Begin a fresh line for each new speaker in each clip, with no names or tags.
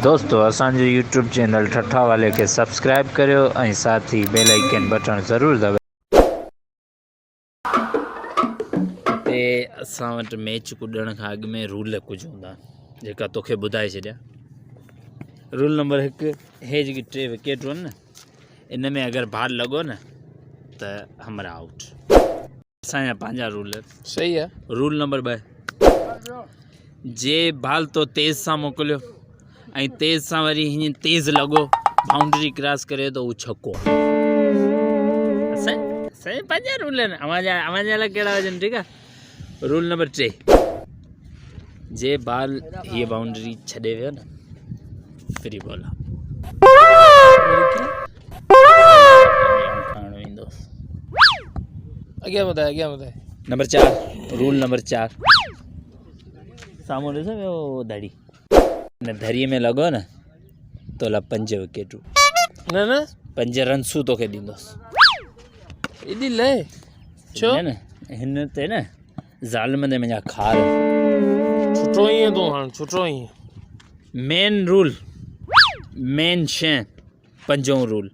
दोस्तों असांजो YouTube channel ठठा वाले के सब्सक्राइब करियो ऐं साथ ही बेल आइकन बटन ज़रूरु दबायो। हिते असां वटि मैच कुॾण खां अॻु में रूल कुझु हूंदा जेका तोखे ॿुधाए छॾिया। रूल नंबर 1, हे जेकी 3 विकेटूं आहिनि न, इन में अगरि बॉल लॻो न त हमरा आउट। असांजा पंहिंजा रूल
सही है।
रूल नंबर 2, जे बॉल तो तेज़ सां मोकिलियो ऐं तेज़ सां वरी हीअं तेज़ लॻो बाउंड्री क्रॉस करे तो उहो छक्को आहे। असांजे पंहिंजा रूल आहिनि, अवांजा अलॻि कहिड़ा हुजनि। ठीकु आहे। रूल नंबर 3, जे बॉल हीअ बाउंड्री छॾे वियो न, फ्री बॉल आहे। खणणो ईंदो।
अॻियां ॿुधाए।
नंबर 4, रूल नंबर 4, साम्हूं ॾिसो वियो धड़ी न, धरीअ में लॻो न तो ला 5 विकेटूं।
न
5 रन्सूं तोखे ॾींदुसि।
एॾी लय छो
न हिन ते न ज़ालिम ते मुंहिंजा खार।
छुटो ई तूं हाणे छुटो ई।
मेन रूल, मेन शइ, 5हों रूल,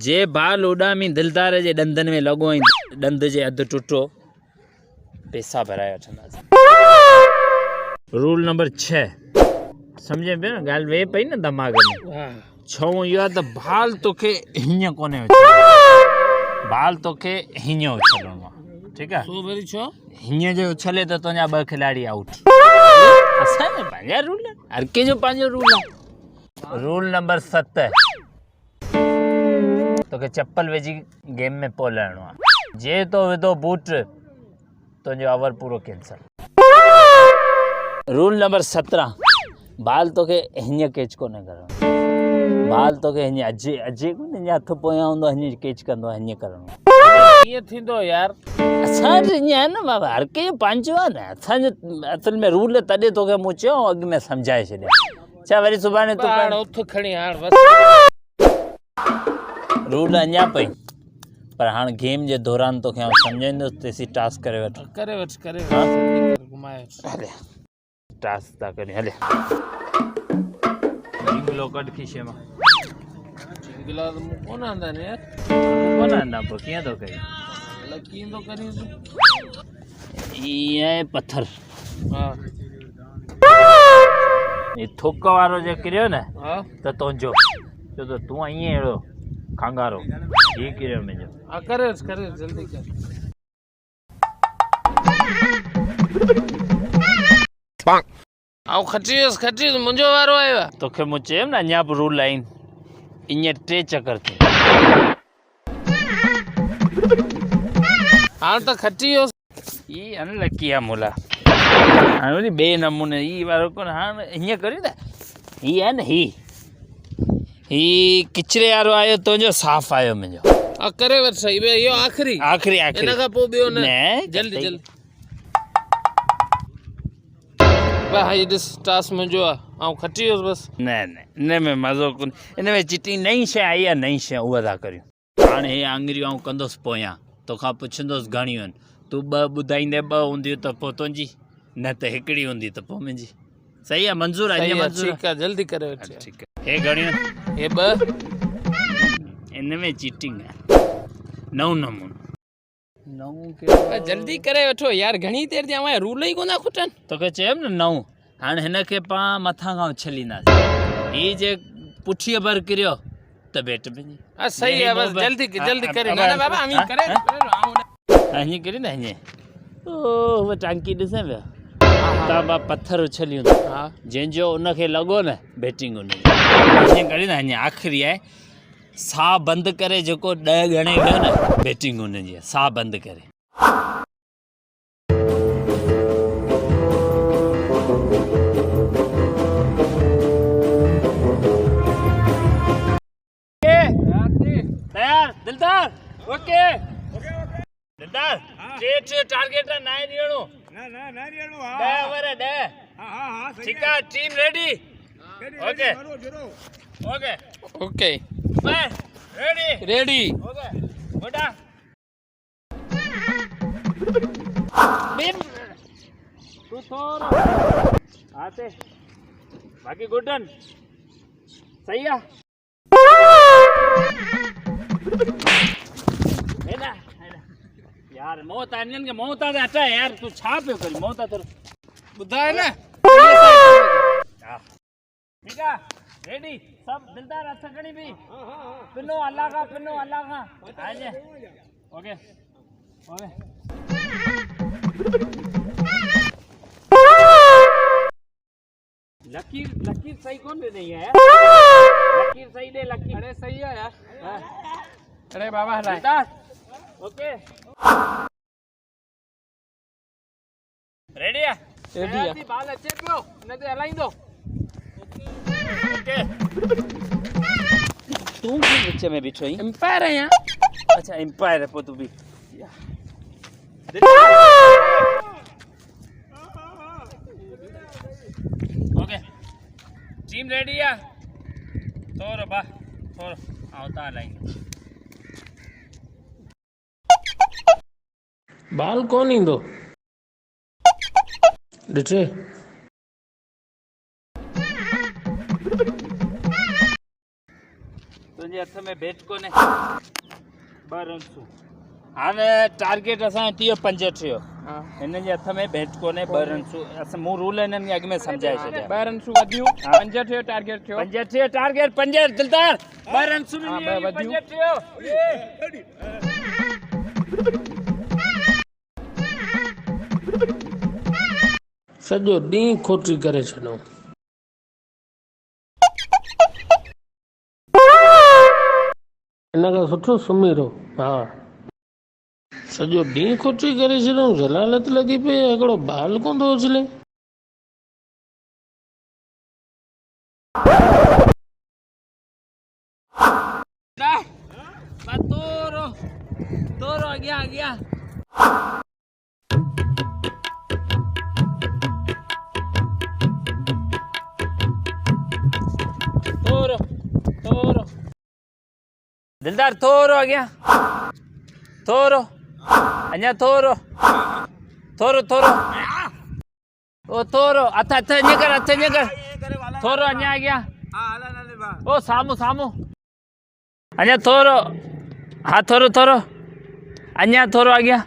जे बाल उॾामी दिलदार जे ॾंदनि में लॻो ऐं ॾंद जे अधु टुटो, पैसा भराए वठंदासीं। रूल नंबर 6, सम्झे पियो न ॻाल्हि वेह पई न दिमाग़ में। 6हों इहो आहे त बाल तोखे हीअं कोन्हे उछलणो, बाल तोखे हीअं उछलणो आहे। ठीकु आहे।
वरी छो
हीअं जो उछले त तुंहिंजा 2 खिलाड़ी आउट। असांजा पंहिंजा रूल आहिनि, हर कंहिंजो पंहिंजो रूल आहे। रूल नंबर 7, तोखे चप्पल विझी गेम में पोइ लहणो आहे। जे तो विधो बूट, तुंहिंजो ओवर पूरो कैंसल। रूल नंबर 17, बाल तोखे हीअं कैच कोन्हे करणो, बाल तोखे हीअं अजे कोन्हे हीअं हथ पोयां हूंदो हीअं कैच कंदो आहे, हीअं करणो।
कीअं थींदो यार?
असांजो ईअं आहे न बाबा, हर कंहिंजो पंहिंजो आहे न। असांजो असल में रूल तॾहिं तोखे मूं चयो अॻु में सम्झाए छॾिया। छा वरी सुभाणे तूं
उथ खणी हाण बस।
रूल अञा पई, पर हाणे गेम जे दौरान तोखे आउं सम्झाईंदुसि। तेसी टास्क करे वठ।
घुमाए
हले टास्क था करियूं। हले गिलो कढ खीसे मां।
गिलास कोन आंदा ने यार,
कोन आंदा पोइ कीअं थो करी?
कीअं थो करी?
ईअं पत्थर।
हा
ये थुक वारो जे किरियो न
हा
त तुंहिंजो, छो त तूं ईअं अहिड़ो खंगारो, ये किरियो मुंहिंजो।
हा करे जल्दी कर। खटी मुंहिंजो वारो आयो आहे।
तोखे मूं चयो न अञा बि रूल आहिनि, ईअं 3 चकर थिए।
हाणे त खटी वियो।
ई आहे न लकी आहे मुला। हाणे वरी ॿिए नमूने ई वारो कोन। हाणे हीअं करियूं न, ही आहे न ही किचिरे वारो आयो तुंहिंजो, साफ़ आयो मुंहिंजो।
करे वठ सही बे। इहो आखिरी इन खां पोइ ॿियो न। जल्दी भाई ॾिस टास्क मुंहिंजो आहे, ऐं खटी वियुसि बस।
न इन में मज़ो कोन। इन में चिटी नई शइ आई आहे, नई शइ उहा था करियूं। हाणे हे आङुरियूं आउं कंदुसि पोयां, तोखां पुछंदुसि घणियूं आहिनि। तूं 2 ॿुधाईंदे 2 हूंदियूं त पोइ तुंहिंजी, न त हिकिड़ी हूंदी त पोइ मुंहिंजी। सही आहे? मंज़ूर आहे?
ठीकु आहे, जल्दी करे वठ।
ठीकु आहे। हे घणियूं आहिनि?
हे 2।
इन में चीटिंग आहे। 9 नमूनो। 9
जल्दी करे वठो यार, घणी देर जा रूल ई कोन खुटनि।
तोखे चयमि न 9। हाणे हिनखे पाण मथां खां उछलींदासीं। हीअ जे पुठीअ भर किरियो त बेट मुंहिंजी।
सही आहे, बस जल्दी करे। न बाबा हम करे
हीअं करी न हीअं। ओ टांकी ॾिसे पिया तां पत्थर उछलियूं।
हा
जंहिंजो उनखे लॻो न बैटिंग उनजी। हीअं करी न हीअं। आख़िरी आहे, साह बंदि करे जेको 10 गणे वियो न, बैटिंग उनजी आहे। साह बंदि करे। तयार दिलदार? ओके दिलदार, 3 टारगेट ना है ॾियणो। न ॾियणो। हा 10 ओवर 10। हा ठीकु आहे। Team ready? Okay
ready.
Okay बेटा बीम तू थोड़ा आते बाकी गुडन सही है हेना यार मौत आनन के मौत आ हटा यार तू छा पे कर मौत आ तर
बुधाए ना
ठीक है रेडी सब दिलदार अच्छा करी भी पिनो अल्लाह का आ जा ओके ओके लकीर सही कौन दे नहीं है यार लकीर सही दे लकीर
अरे सही है यार अरे बाबा हराए
ओके रेडी है
रेडी है
बाल अच्छे पियो न ते हलाई दो ओके तू क्यों बच्चे में बैठो ही
एम्पायर है यहाँ
अच्छा एम्पायर है तू भी ओके टीम रेडी है थोड़ा बा थोड़ा आवता लाएंगे
बाल कौन इंदो डिटे
तुझे हथ में बैट कोने 2 रन सु हाने टारगेट असा 35 थियो इन जे हथ में बैट कोने 2 रन सु अस मु रूल इनन अग में समझाए छे
2 रन सु वधियो 5 थियो टारगेट थियो
5 थियो टारगेट 5 दिलदार 2 रन सु
हां
5 थियो
सॼो ॾींहुं खोटी करे छॾो इन खां सुठो सुम्ही रहो हा सॼो ॾींहुं खोटी करे छॾो जलालत लॻी पई हिकिड़ो बाल कोन थो उछले
तोरो अॻियां थोरो दिलदार थोरो अॻियां थोरो अञा थोरो ओ थोरो हथ ईअं कर थोरो अञा अॻियां ओ साम्हूं अञा थोरो हा थोरो अञा थोरो अॻियां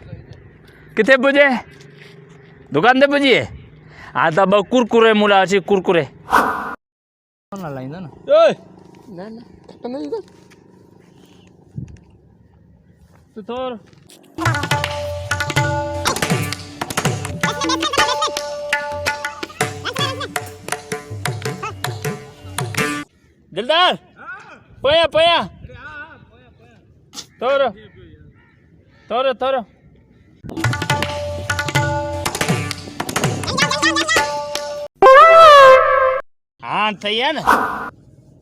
किथे पुॼे दुकान ते पुॼी हा त 2 कुरकुरे मुला अची कुरकुरे कोन हलाईंदो न
न
तू थोरो दिलदार पया थोरो हाँ सही है ना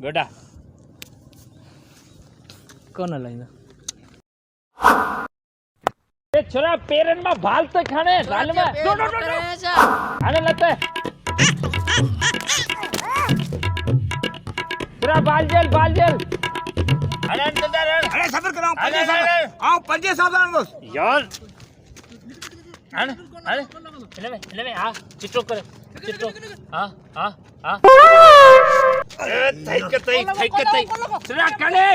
गोडा
कोन हलाईंदा
ए छोरा पेरन में भाल तो खाने लाल में आने लगता है पूरा बाल जेल
अरे सबर कराओ आओ 5 सावधान बस
यार अरे ले हां चिट्टो कर चिट्टो हां अरे थई चला कले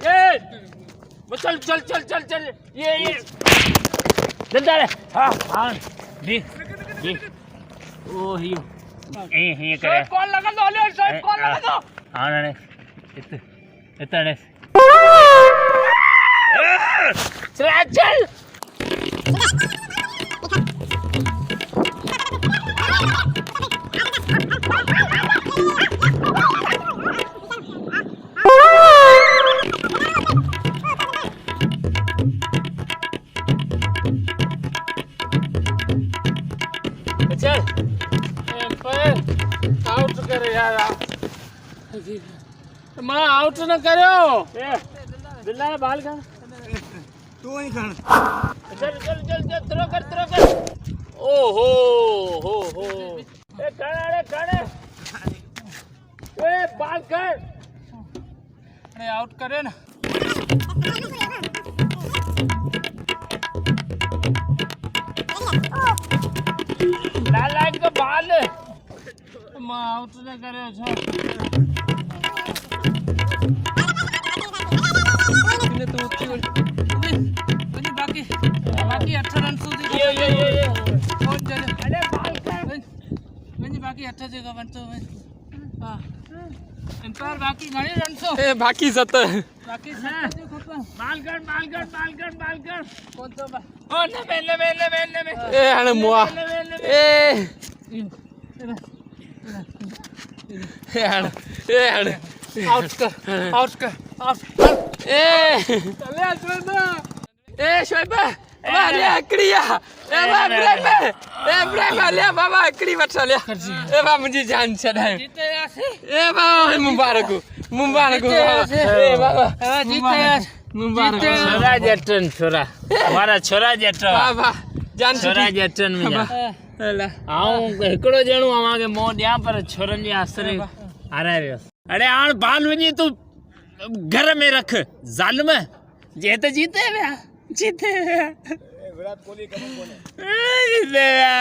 ए चल ये दिलदार हां दी ओ हियो ए करे कौन लगा दो ले साहब कौन लगा दो हां ने इतने चल
आउट करे यार मां आउट न करो
दिल्ला बाल का
तू ही खान
चल थ्रो कर ओहो हो ए काने ए बाल कर
अरे आउट करे ना
लाइट का बाल
मां आउट न करे छा
अठ जेका वरितो हा एम्पायर बाक़ी घणे रनसो
ए बाक़ी 7
बाक़ी 7 जो खपे
मालगढ़
कोन तो बा
ओ नवे
ए हाणे मुआ ए हाणे
आउट कर आउट
ए
चले अचवेंदा
ए शोएब वाले अकड़िया ए इब्राहिम ले बाबा अकड़ी वठा ले ए बा मुंजी जान छडाए
जीते यासी
ए बाबा मुबारक ए बाबा
जीते यास
मुबारक
छोरा जटन छोरा हमारा छोरा जटन
बाबा जान
छोरा जटन मुंहिंजा
अला
आऊं हिकिड़ो ॼणो अव्हांखे मोह ॾियां पर छोरनि जे आसरे हाराए वियुसि अड़े हाणे बाल वञी तूं घर में रख ज़ालिम जे त जीते विया
विराट कोहली कम कोने
जीते विया